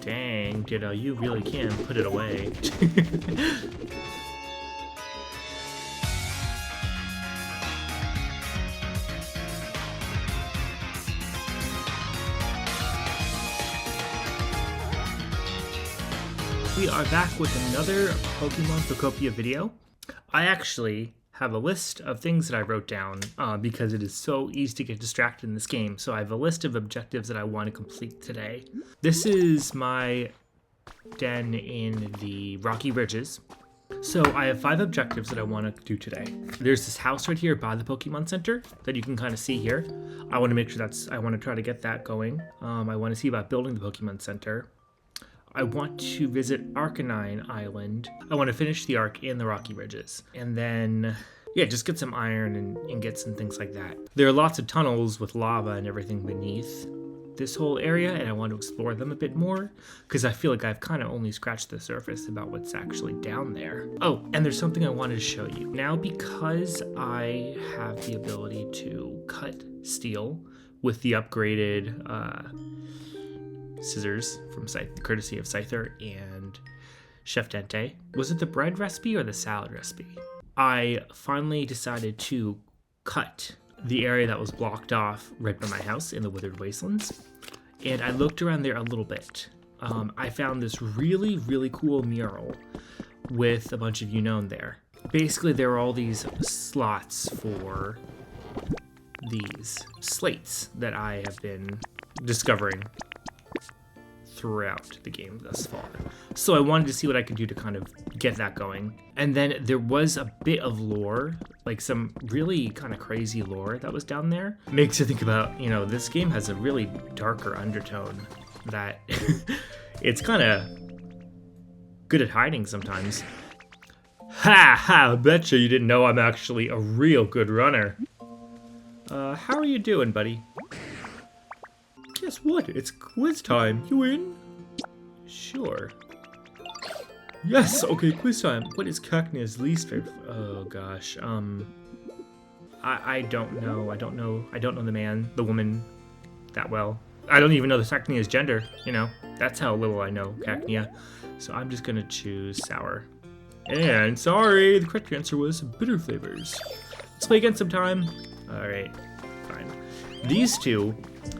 Dang, Ditto, you really can put it away. We are back with another Pokemon Pokopia video. I actually have a list of things that I wrote down because it is so easy to get distracted in this game. So I have a list of objectives that I want to complete today. This is my den in the Rocky Ridges. So I have 5 objectives that I want to do today. There's this house right here by the Pokemon Center that you can kind of see here. I want to make sure I want to try to get that going. I want to see about building the Pokemon Center. I want to visit Arcanine Island. I want to finish the arc in the Rocky Ridges. And then, yeah, just get some iron and ingots and things like that. There are lots of tunnels with lava and everything beneath this whole area, and I want to explore them a bit more because I feel like I've kind of only scratched the surface about what's actually down there. Oh, and there's something I wanted to show you. Now, because I have the ability to cut steel with the upgraded scissors from courtesy of Scyther and Chef Dente. Was it the bread recipe or the salad recipe? I finally decided to cut the area that was blocked off right by my house in the Withered Wastelands. And I looked around there a little bit. I found this really, really cool mural with a bunch of Unknown there. Basically, there are all these slots for these slates that I have been discovering throughout the game thus far. So I wanted to see what I could do to kind of get that going. And then there was a bit of lore, like some really kind of crazy lore that was down there. Makes you think about, this game has a really darker undertone that it's kind of good at hiding sometimes. I betcha you didn't know I'm actually a real good runner. How are you doing, buddy? Guess what? It's quiz time. You in? Sure. Yes. Okay, quiz time. What is Cacnea's least favorite? Oh gosh. I don't know. I don't know the woman that well. I don't even know the Cacnea's gender. That's how little I know Cacnea. So I'm just gonna choose sour. And sorry, the correct answer was bitter flavors. Let's play again sometime. All right, fine. These two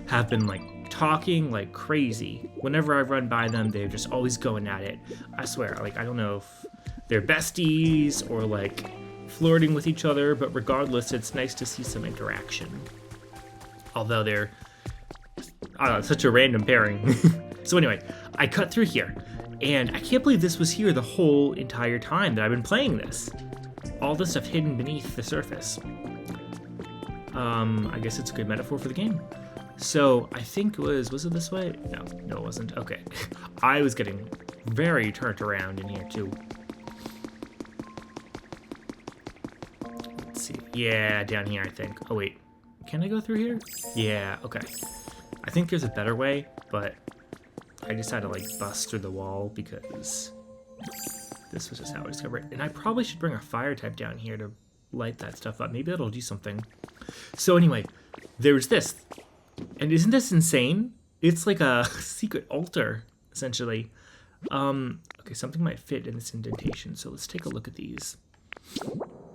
have been talking like crazy. Whenever I run by them, they're just always going at it. I swear, I don't know if they're besties or flirting with each other, but regardless, it's nice to see some interaction. Although they're such a random pairing. So anyway, I cut through here, and I can't believe this was here the whole entire time that I've been playing this. All this stuff hidden beneath the surface. I guess it's a good metaphor for the game. So I think was it this way? No, it wasn't. Okay. I was getting very turned around in here too. Let's see. Yeah, down here I think. Oh wait, can I go through here? Yeah, okay. I think there's a better way, but I decided to bust through the wall because this was just how I discovered it. And I probably should bring a fire type down here to light that stuff up. Maybe that'll do something. So anyway, there's this. And isn't this insane? It's like a secret altar, essentially. Okay, something might fit in this indentation, so let's take a look at these.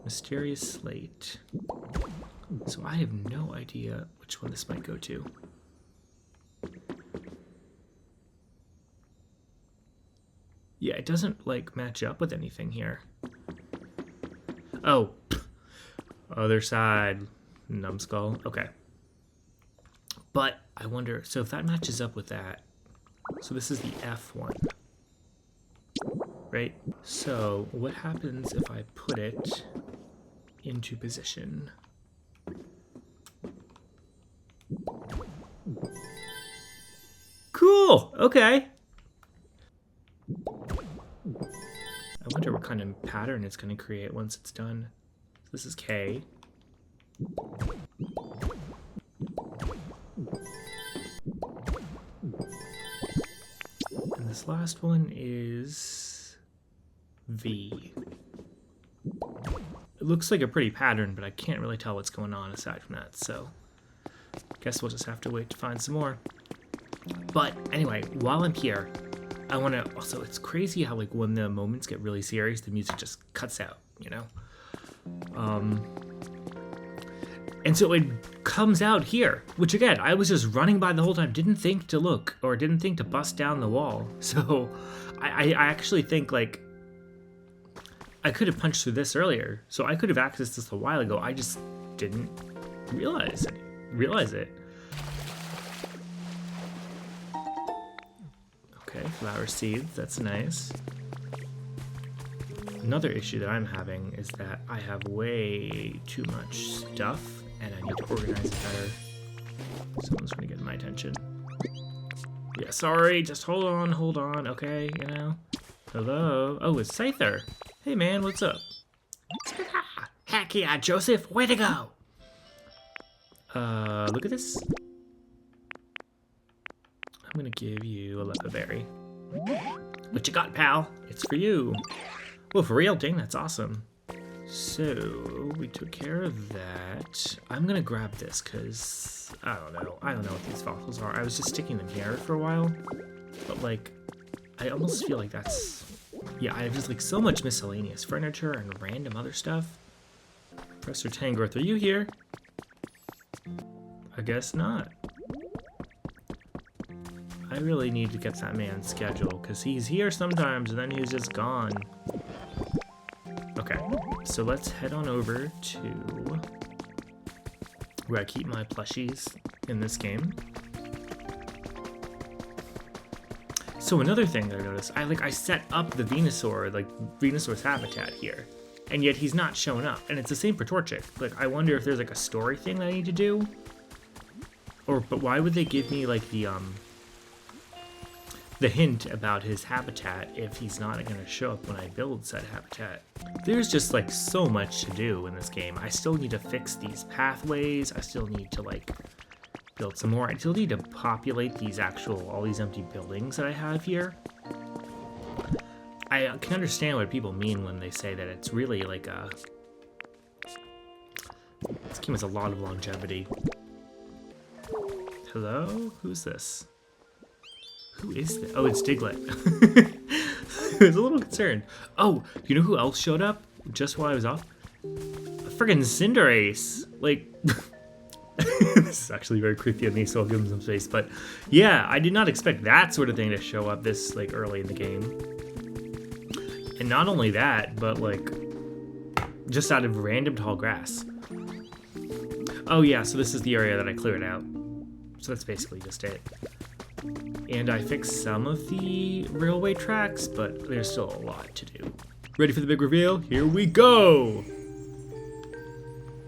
Mysterious slate. So I have no idea which one this might go to. Yeah, it doesn't, match up with anything here. Oh. Other side. Numbskull. Okay. But I wonder, so if that matches up with that, so this is the F one, right? So what happens if I put it into position? Cool, okay. I wonder what kind of pattern it's going to create once it's done. So this is K. And this last one is V. It looks like a pretty pattern, but I can't really tell what's going on aside from that, so Guess we'll just have to wait to find some more. But anyway, while I'm here, I want to also, it's crazy how like when the moments get really serious, the music just cuts out, you know? And so it comes out here, which again, I was just running by the whole time, didn't think to look or didn't think to bust down the wall. So I actually think like I could have punched through this earlier. So I could have accessed this a while ago. I just didn't realize it. Okay, flower seeds, that's nice. Another issue that I'm having is that I have way too much stuff and I need to organize it better. Someone's gonna get my attention. Yeah, sorry, just hold on, okay, you know? Hello? Oh, it's Scyther. Hey man, what's up? Heck yeah, Joseph, way to go! Look at this. I'm gonna give you a leather berry. What you got, pal? It's for you. Well, for real, dang, that's awesome. So, we took care of that. I'm gonna grab this, because, I don't know what these fossils are. I was just sticking them here for a while, but, like, I almost feel like that's, yeah, I have just, like, so much miscellaneous furniture and random other stuff. Professor Tangrowth, are you here? I guess not. I really need to get that man's schedule, because he's here sometimes, and then he's just gone. Okay, so let's head on over to where I keep my plushies in this game. So another thing that I noticed, I set up the Venusaur, like Venusaur's habitat here, and yet he's not showing up. And it's the same for Torchic. Like, I wonder if there's like a story thing that I need to do, but why would they give me like the hint about his habitat if he's not going to show up when I build said habitat? There's just like so much to do in this game. I still need to fix these pathways. I still need to like build some more. I still need to populate these all these empty buildings that I have here. I can understand what people mean when they say that it's really like this game has a lot of longevity. Hello? Who's this? Who is this? Oh, it's Diglett. I was a little concerned. Oh, you know who else showed up just while I was off? A friggin' Cinderace. Like, this is actually very creepy of me, so I'll give him some space. But yeah, I did not expect that sort of thing to show up this like early in the game. And not only that, but like just out of random tall grass. Oh yeah, so this is the area that I cleared out. So that's basically just it. And I fixed some of the railway tracks, but there's still a lot to do. Ready for the big reveal? Here we go!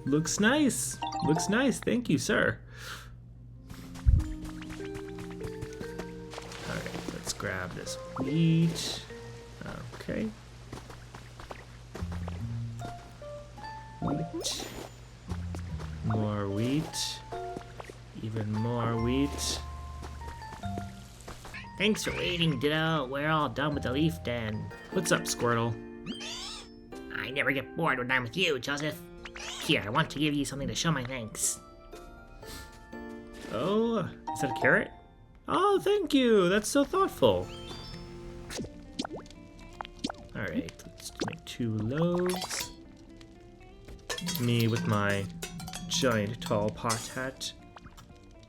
Looks nice. Looks nice. Thank you, sir. Alright, let's grab this wheat. Okay. Wheat. More wheat. Even more wheat. Thanks for waiting, Ditto. We're all done with the leaf den. What's up, Squirtle? I never get bored when I'm with you, Joseph. Here, I want to give you something to show my thanks. Oh, is that a carrot? Oh, thank you. That's so thoughtful. Alright, let's make 2 loaves. Me with my giant tall pot hat.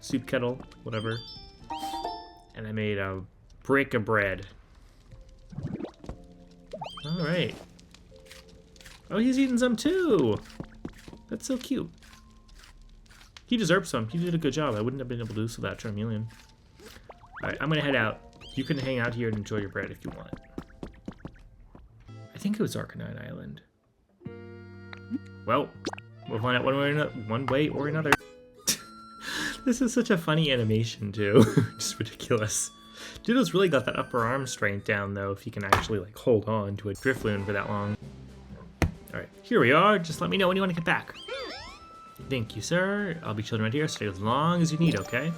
Soup kettle, whatever. And I made a brick of bread. Alright. Oh, he's eating some too! That's so cute. He deserves some. He did a good job. I wouldn't have been able to do so without Charmeleon. Alright, I'm gonna head out. You can hang out here and enjoy your bread if you want. I think it was Arcanine Island. Well, we'll find out one way or another. This is such a funny animation too. Just ridiculous. Ditto's really got that upper arm strength down though, if he can actually like hold on to a Drifloon for that long. Alright, here we are. Just let me know when you want to get back. Thank you, sir. I'll be chilling right here. Stay as long as you need, okay?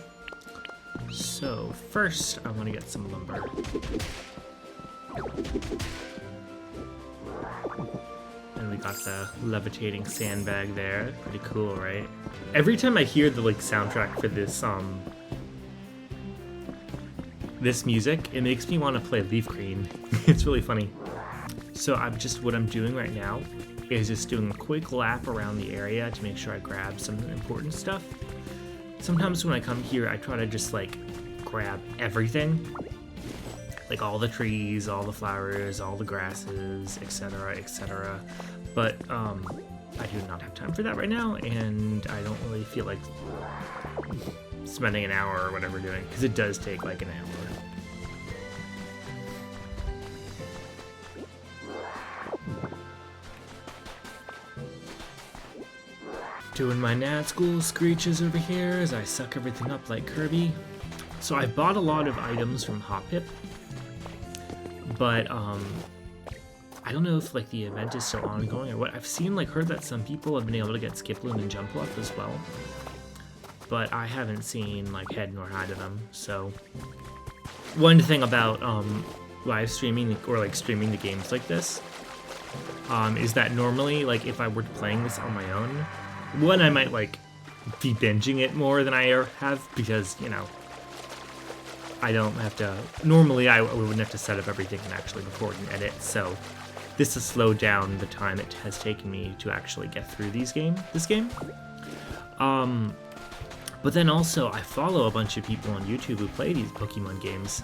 So, first, I want to get some lumber. And we got the levitating sandbag there. Pretty cool, right? Every time I hear the like soundtrack for this music, it makes me want to play Leaf Green. It's really funny. So what I'm doing right now is just doing a quick lap around the area to make sure I grab some important stuff. Sometimes when I come here, I try to just like grab everything. Like all the trees, all the flowers, all the grasses, etc., etc. But I do not have time for that right now, and I don't really feel like spending an hour or whatever doing, because it does take like an hour. Doing my Nat School screeches over here as I suck everything up like Kirby. So I bought a lot of items from Hoppip, but I don't know if like the event is still ongoing or what. I've heard that some people have been able to get Skip Loom and Jump Bluff as well, but I haven't seen like head nor hide of them. So one thing about live streaming or like streaming the games like this is that normally like if I were playing this on my own, one, I might like be binging it more than I have because, you know, I don't have to, normally I wouldn't have to set up everything and actually record and edit, so this has slowed down the time it has taken me to actually get through this game. But then also I follow a bunch of people on YouTube who play these Pokemon games,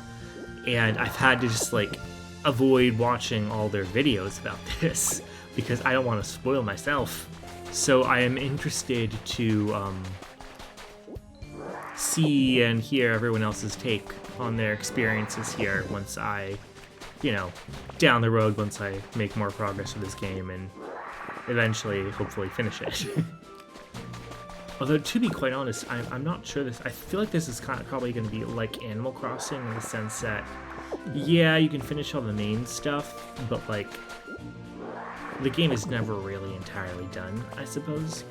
and I've had to just like avoid watching all their videos about this because I don't want to spoil myself. So I am interested to see and hear everyone else's take on their experiences here once I, you know, down the road, once I make more progress with this game and eventually, hopefully, finish it. Although, to be quite honest, I'm not sure I feel like this is probably going to be like Animal Crossing in the sense that, yeah, you can finish all the main stuff, but like, the game is never really entirely done, I suppose.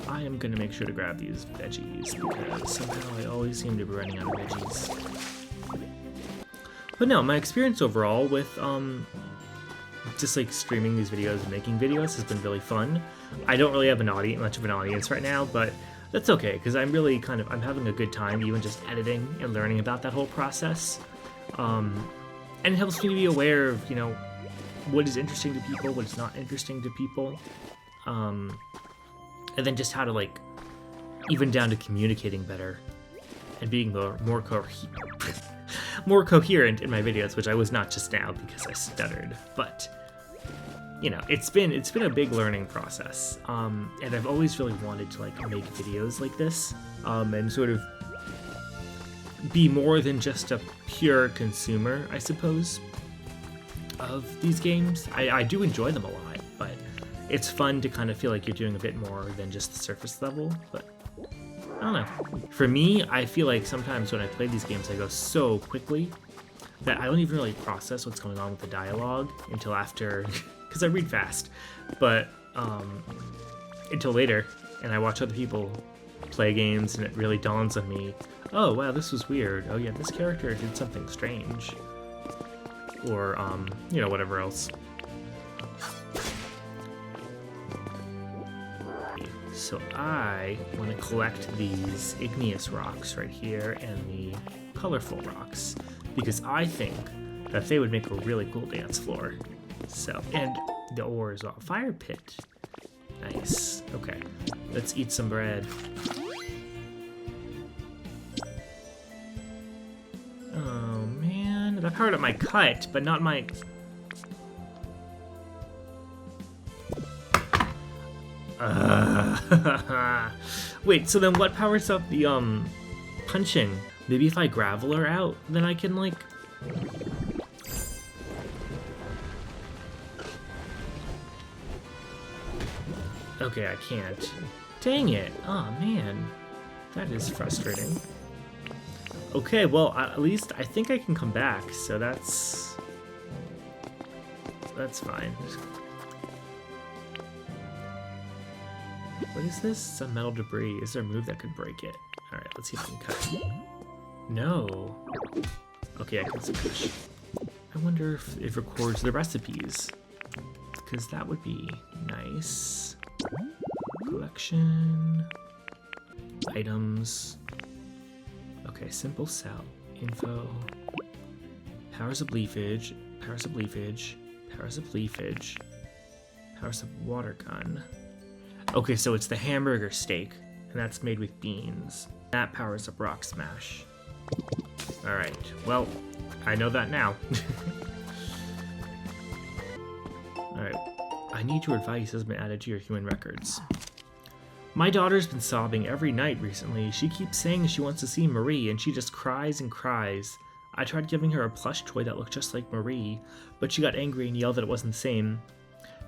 I am going to make sure to grab these veggies because somehow I always seem to be running out of veggies. But no, my experience overall with just like streaming these videos and making videos has been really fun. I don't really have much of an audience right now, but that's okay because I'm really I'm having a good time even just editing and learning about that whole process. And it helps me to be aware of, you know, what is interesting to people, what is not interesting to people, and then just how to like, even down to communicating better and being more coherent in my videos, which I was not just now because I stuttered. But you know, it's been a big learning process, and I've always really wanted to like make videos like this, and sort of be more than just a pure consumer, I suppose, of these games. I do enjoy them a lot, but it's fun to kind of feel like you're doing a bit more than just the surface level. But I don't know. For me, I feel like sometimes when I play these games, I go so quickly that I don't even really process what's going on with the dialogue until after, because I read fast, but until later, and I watch other people play games, and it really dawns on me, oh wow, this was weird. Oh yeah, this character did something strange. Or, you know, whatever else. So I want to collect these igneous rocks right here and the colorful rocks because I think that they would make a really cool dance floor. So, and the ore as well. Fire pit. Nice. Okay, let's eat some bread. Oh man, that powered up my cut, but not my... Wait, so then what powers up the, punching? Maybe if I gravel her out, then I can, like... Okay, I can't. Dang it. Oh man. That is frustrating. Okay, well, at least I think I can come back, so that's fine. What is this? Some metal debris. Is there a move that could break it? Alright, let's see if I can cut it. No. Okay, I can switch. I wonder if it records the recipes. because that would be nice. Collection. Items. Okay, simple cell. Info. Powers of leafage. Powers of leafage. Powers of leafage. Powers of water gun. Okay, so it's the hamburger steak, and that's made with beans. That powers up rock smash. Alright, well, I know that now. Alright, I need your advice has been added to your human records. My daughter's been sobbing every night recently. She keeps saying she wants to see Marie, and she just cries and cries. I tried giving her a plush toy that looked just like Marie, but she got angry and yelled that it wasn't the same.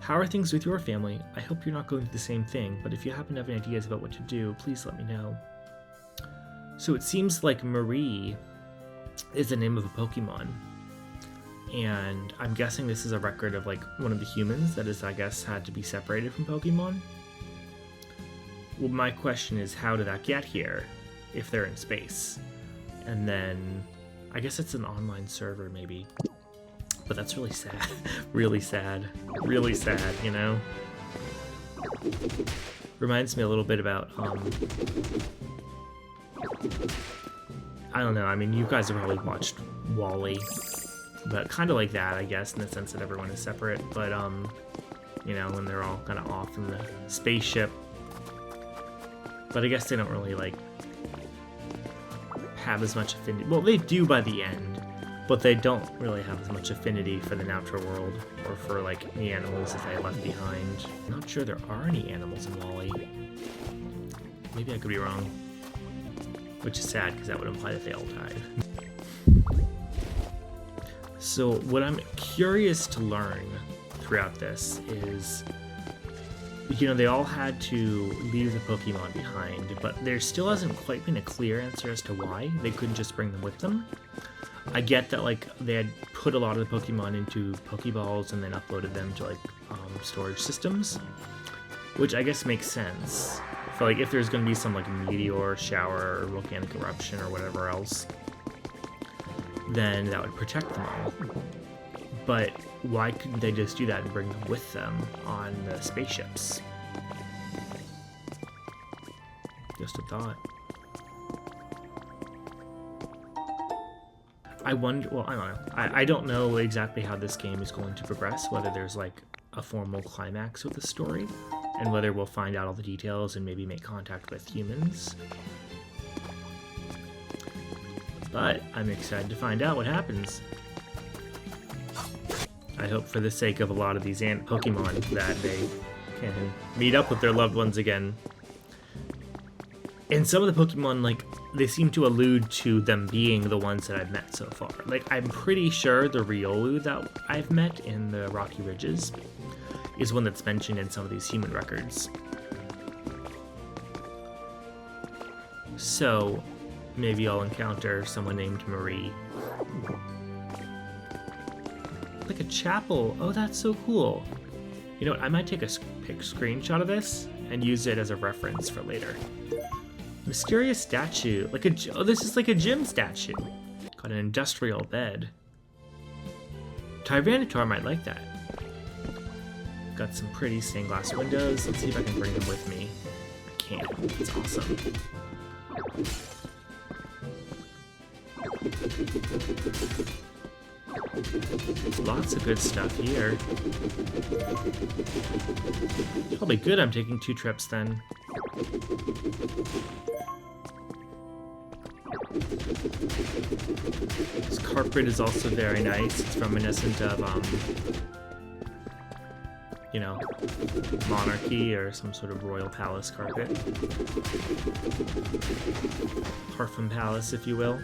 How are things with your family? I hope you're not going through the same thing, but if you happen to have any ideas about what to do, please let me know. So it seems like Marie is the name of a Pokemon. And I'm guessing this is a record of like one of the humans that is, I guess, had to be separated from Pokemon. Well, my question is, how did that get here if they're in space? And then I guess it's an online server maybe. But that's really sad. Really sad. Really sad, you know? Reminds me a little bit about, I don't know, I mean, you guys have probably watched WALL-E. But kind of like that, I guess, in the sense that everyone is separate. But, you know, when they're all kind of off in the spaceship. But I guess they don't really, like, have as much affinity. Well, they do by the end. But they don't really have as much affinity for the natural world or for, like, the animals that they left behind. I'm not sure there are any animals in WALL-E. Maybe I could be wrong. Which is sad, because that would imply that they all died. So what I'm curious to learn throughout this is, you know, they all had to leave the Pokemon behind, but there still hasn't quite been a clear answer as to why they couldn't just bring them with them. I get that, like, they had put a lot of the Pokemon into Pokeballs and then uploaded them to, like, storage systems, which I guess makes sense. For, like, if there's going to be some, like, meteor shower or volcanic eruption or whatever else, then that would protect them all. But why couldn't they just do that and bring them with them on the spaceships? Just a thought. I wonder, well, I don't know. I don't know exactly how this game is going to progress, whether there's like a formal climax with the story, and whether we'll find out all the details and maybe make contact with humans. But I'm excited to find out what happens. I hope for the sake of a lot of these Pokemon that they can meet up with their loved ones again. And some of the Pokemon, like, they seem to allude to them being the ones that I've met so far. Like, I'm pretty sure the Riolu that I've met in the Rocky Ridges is one that's mentioned in some of these human records. So, maybe I'll encounter someone named Marie. Like a chapel. Oh, that's so cool. You know what? I might take a screenshot of this and use it as a reference for later. Mysterious statue. Like oh, this is like a gym statue. Got an industrial bed. Tyranitar might like that. Got some pretty stained glass windows. Let's see if I can bring them with me. I can. It's awesome. Lots of good stuff here. Probably good I'm taking 2 trips then. This carpet is also very nice. It's reminiscent of, you know, monarchy or some sort of royal palace carpet. Parfum palace, if you will.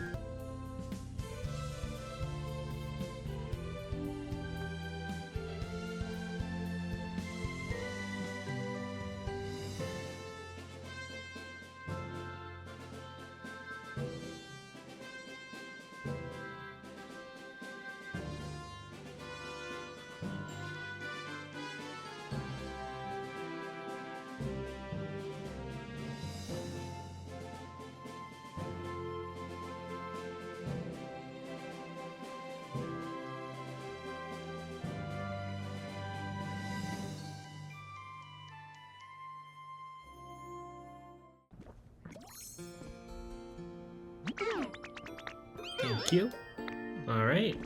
Thank you. All right.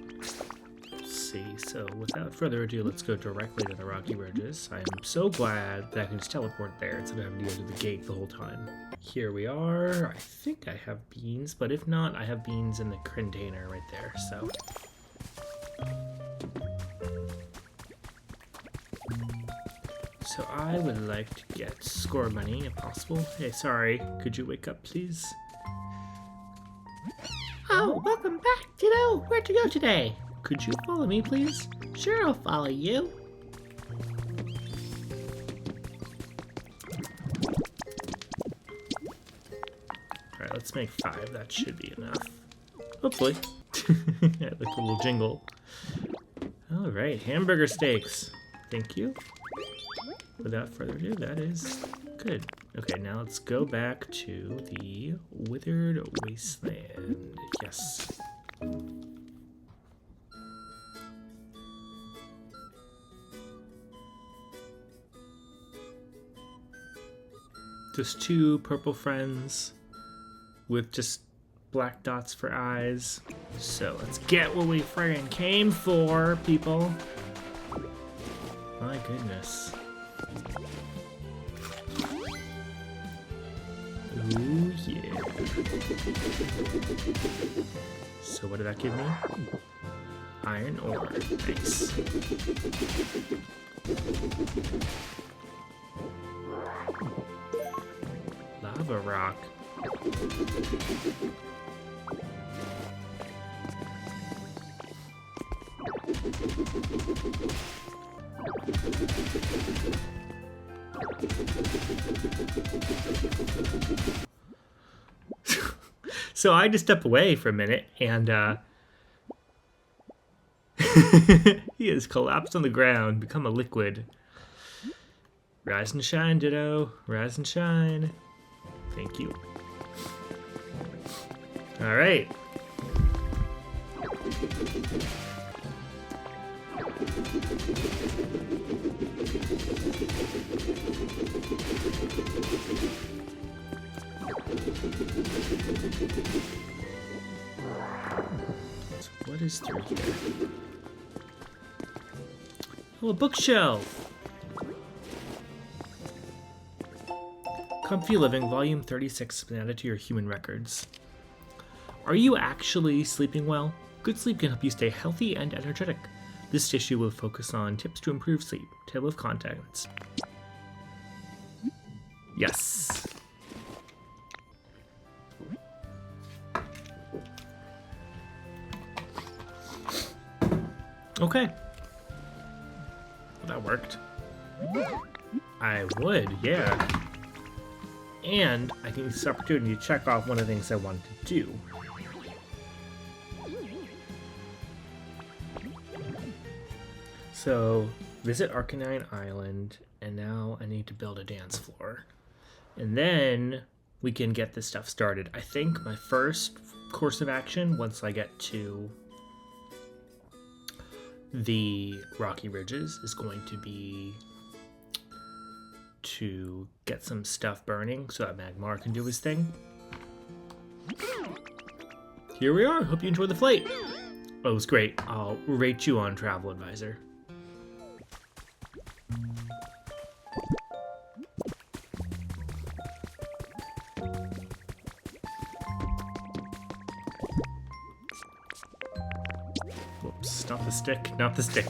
Let's see. So without further ado, let's go directly to the Rocky Ridges. I am so glad that I can just teleport there instead of having to go to the gate the whole time. Here we are. I think I have beans, but if not, I have beans in the container right there. So I would like to get score money if possible. Hey, sorry. Could you wake up, please? Oh, welcome back, Ditto. Where'd you go today? Could you follow me, please? Sure, I'll follow you. Alright, let's make 5. That should be enough. Hopefully. Yeah, like a little jingle. Alright, hamburger steaks. Thank you. Without further ado, that is good. Okay, now let's go back to the Withered Wasteland. Yes. Just 2 purple friends with just black dots for eyes. So let's get what we friggin' came for, people. My goodness. Ooh, yeah. So what did that give me? Iron ore. Nice. Lava rock. So I just step away for a minute and he has collapsed on the ground, become a liquid. Rise and shine, Ditto. Rise and shine. Thank you. All right. So what is through here? Oh, a bookshelf. Comfy Living, Volume 36, been added to your human records. Are you actually sleeping well? Good sleep can help you stay healthy and energetic. This issue will focus on tips to improve sleep. Table of contents. Yes. Okay. Well, that worked. I would, yeah. And I can use this opportunity to check off one of the things I wanted to do. So, visit Arcanine Island, and now I need to build a dance floor. And then we can get this stuff started. I think my first course of action, once I get to the Rocky Ridges, is going to be to get some stuff burning so that Magmar can do his thing. Here we are. Hope you enjoyed the flight. Oh, it was great. I'll rate you on Travel Advisor. Whoops, not the stick, not the stick.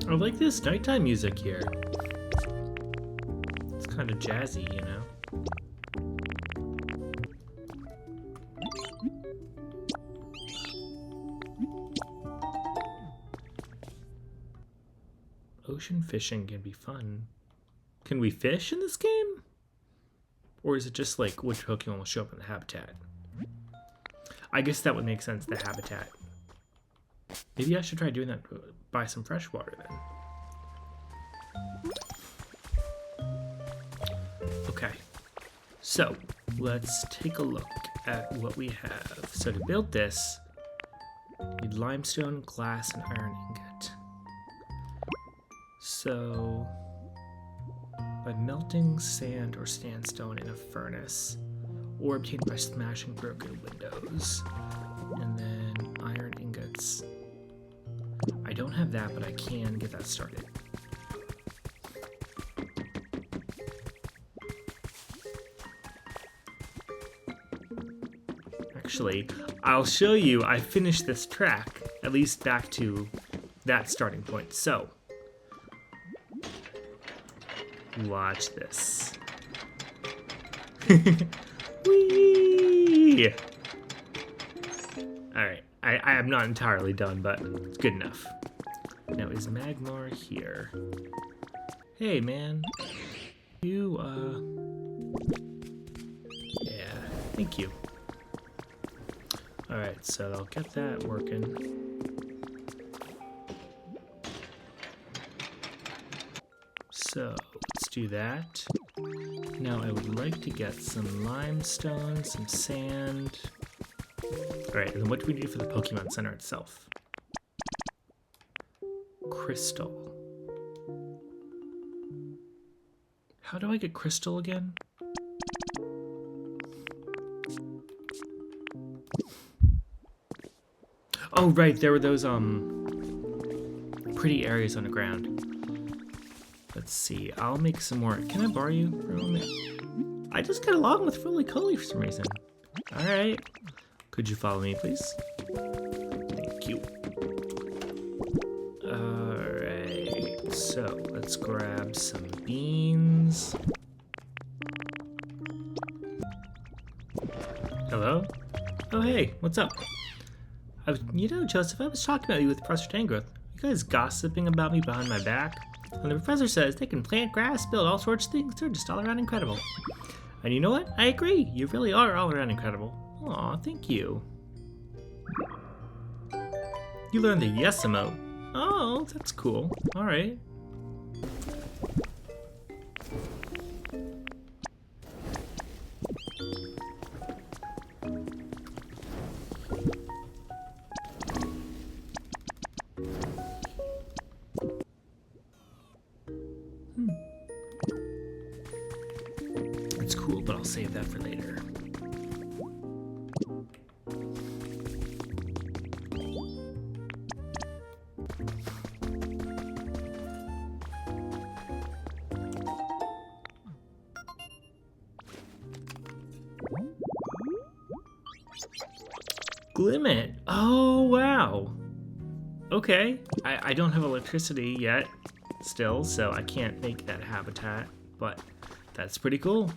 I like this nighttime music here. It's kind of jazzy, you know? Ocean fishing can be fun. Can we fish in this game? Or is it just like which Pokemon will show up in the habitat? I guess that would make sense, the habitat. Maybe I should try doing that, buy some fresh water then. Okay, so let's take a look at what we have. So to build this, we need limestone, glass, and iron ingot. So by melting sand or sandstone in a furnace, or obtained by smashing broken windows, and then iron ingots. I don't have that, but I can get that started. Actually, I'll show you I finished this track, at least back to that starting point. So, watch this. Whee! Alright, I am not entirely done, but it's good enough. Now, is Magmar here? Hey, man. You, yeah, thank you. Alright, so I'll get that working. So, let's do that. Now I would like to get some limestone, some sand. Alright, and then what do we need for the Pokemon Center itself? Crystal. How do I get crystal again? Oh, right, there were those, pretty areas on the ground. Let's see, I'll make some more. Can I borrow you for a moment? I just got along with Fully Coley for some reason. Alright. Could you follow me, please? Thank you. Alright, so let's grab some beans. Hello? Oh, hey, what's up? You know, Joseph, I was talking about you with Professor Tangrowth. You guys gossiping about me behind my back? And the professor says they can plant grass, build all sorts of things. They're just all around incredible. And you know what? I agree. You really are all around incredible. Aw, thank you. You learned the yes emote. Oh, that's cool. Alright. It's cool, but I'll save that for later. Glimmet! Oh, wow! Okay, I don't have electricity yet, still, so I can't make that habitat, but that's pretty cool.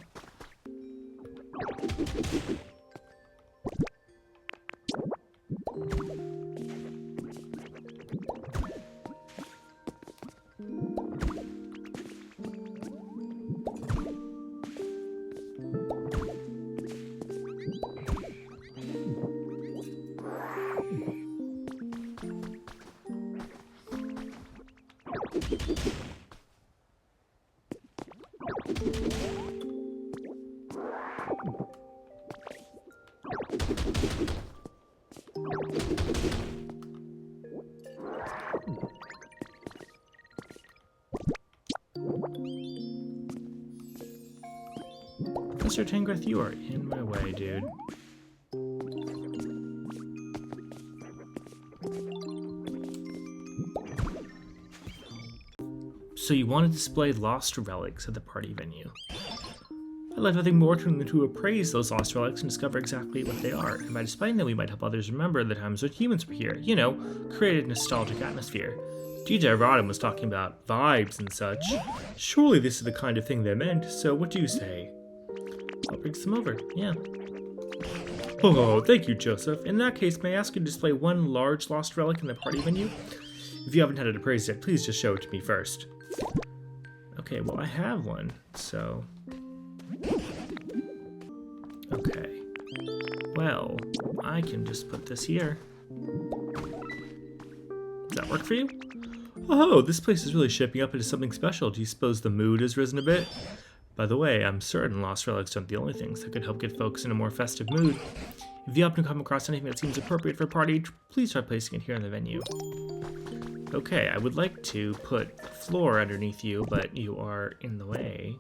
Professor Tangrowth, you are in my way, dude. So you want to display lost relics at the party venue. I'd like nothing more than to appraise those lost relics and discover exactly what they are, and by displaying them we might help others remember the times when humans were here. You know, create a nostalgic atmosphere. DJ Rodham was talking about vibes and such. Surely this is the kind of thing they meant, so what do you say? I'll bring some over, yeah. Oh, thank you, Joseph. In that case, may I ask you to display one large lost relic in the party venue? If you haven't had it appraised yet, please just show it to me first. Okay, well, I have one, so... Okay. Well, I can just put this here. Does that work for you? Oh, this place is really shaping up into something special. Do you suppose the mood has risen a bit? By the way, I'm certain lost relics aren't the only things that could help get folks in a more festive mood. If you happen to come across anything that seems appropriate for a party, please try placing it here in the venue. Okay, I would like to put the floor underneath you, but you are in the way.